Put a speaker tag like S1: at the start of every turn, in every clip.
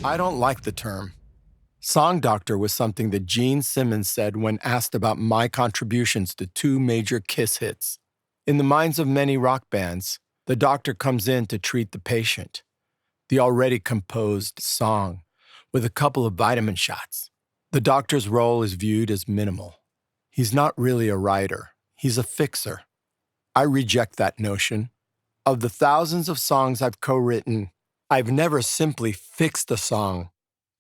S1: I don't like the term. Song doctor was something that Gene Simmons said when asked about my contributions to 2 major Kiss hits. In the minds of many rock bands, the doctor comes in to treat the patient, the already composed song, with a couple of vitamin shots. The doctor's role is viewed as minimal. He's not really a writer. He's a fixer. I reject that notion. Of the thousands of songs I've co-written, I've never simply fixed a song.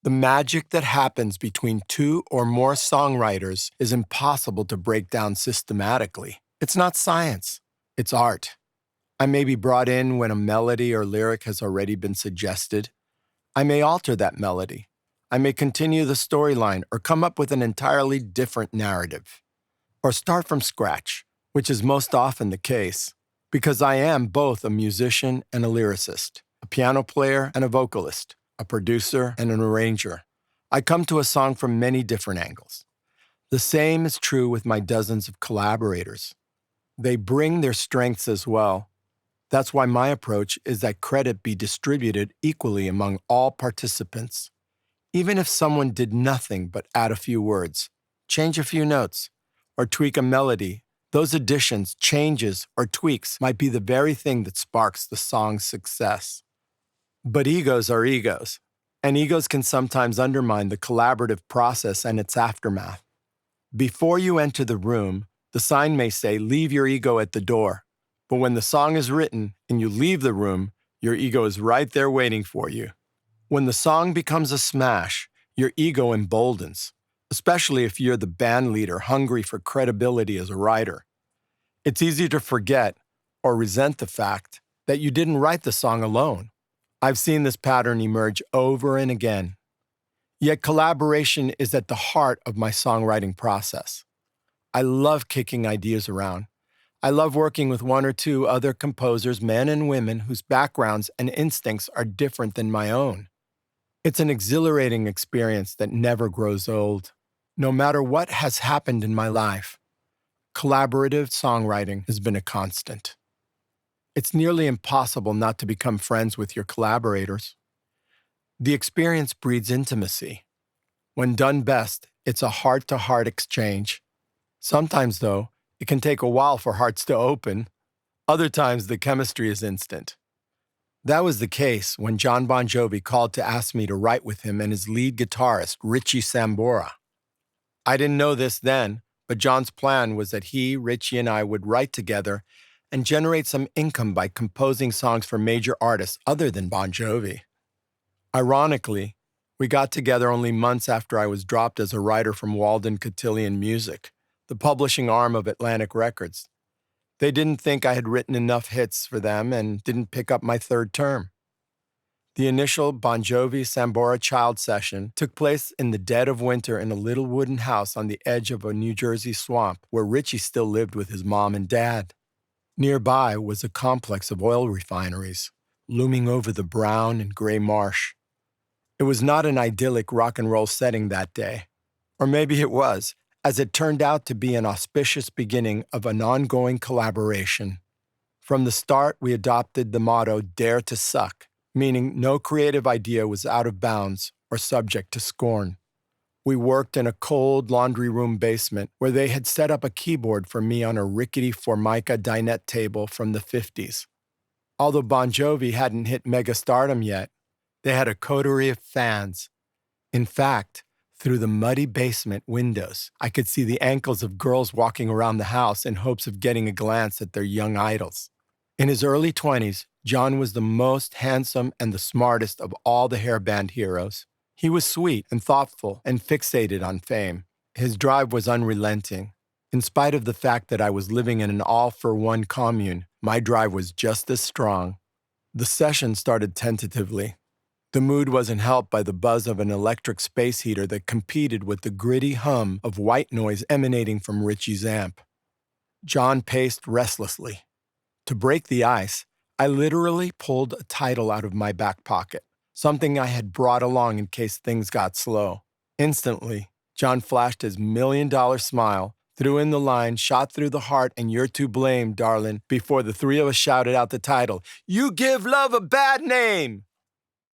S1: The magic that happens between 2 or more songwriters is impossible to break down systematically. It's not science. It's art. I may be brought in when a melody or lyric has already been suggested. I may alter that melody. I may continue the storyline or come up with an entirely different narrative. Or start from scratch, which is most often the case, because I am both a musician and a lyricist, a piano player and a vocalist, a producer and an arranger. I come to a song from many different angles. The same is true with my dozens of collaborators. They bring their strengths as well. That's why my approach is that credit be distributed equally among all participants. Even if someone did nothing but add a few words, change a few notes, or tweak a melody, those additions, changes, or tweaks might be the very thing that sparks the song's success. But egos are egos, and egos can sometimes undermine the collaborative process and its aftermath. Before you enter the room, the sign may say, "Leave your ego at the door." But when the song is written and you leave the room, your ego is right there waiting for you. When the song becomes a smash, your ego emboldens, especially if you're the band leader hungry for credibility as a writer. It's easy to forget or resent the fact that you didn't write the song alone. I've seen this pattern emerge over and again. Yet collaboration is at the heart of my songwriting process. I love kicking ideas around. I love working with 1 or 2 other composers, men and women, whose backgrounds and instincts are different than my own. It's an exhilarating experience that never grows old. No matter what has happened in my life, collaborative songwriting has been a constant. It's nearly impossible not to become friends with your collaborators. The experience breeds intimacy. When done best, it's a heart-to-heart exchange. Sometimes, though, it can take a while for hearts to open. Other times, the chemistry is instant. That was the case when John Bon Jovi called to ask me to write with him and his lead guitarist, Richie Sambora. I didn't know this then, but John's plan was that he, Richie, and I would write together and generate some income by composing songs for major artists other than Bon Jovi. Ironically, we got together only months after I was dropped as a writer from Walden Cotillion Music, the publishing arm of Atlantic Records. They didn't think I had written enough hits for them and didn't pick up my 3rd term. The initial Bon Jovi-Sambora Child session took place in the dead of winter in a little wooden house on the edge of a New Jersey swamp where Richie still lived with his mom and dad. Nearby was a complex of oil refineries, looming over the brown and gray marsh. It was not an idyllic rock and roll setting that day. Or maybe it was, as it turned out to be an auspicious beginning of an ongoing collaboration. From the start, we adopted the motto, "Dare to Suck," meaning no creative idea was out of bounds or subject to scorn. We worked in a cold laundry room basement where they had set up a keyboard for me on a rickety Formica dinette table from the 50s. Although Bon Jovi hadn't hit megastardom yet, they had a coterie of fans. In fact, through the muddy basement windows, I could see the ankles of girls walking around the house in hopes of getting a glance at their young idols. In his early 20s, John was the most handsome and the smartest of all the hair band heroes. He was sweet and thoughtful and fixated on fame. His drive was unrelenting. In spite of the fact that I was living in an all-for-one commune, my drive was just as strong. The session started tentatively. The mood wasn't helped by the buzz of an electric space heater that competed with the gritty hum of white noise emanating from Richie's amp. John paced restlessly. To break the ice, I literally pulled a title out of my back pocket, something I had brought along in case things got slow. Instantly, John flashed his $1,000,000 smile, threw in the line, "Shot through the heart, and you're to blame, darling," before the 3 of us shouted out the title, "You Give Love a Bad Name!"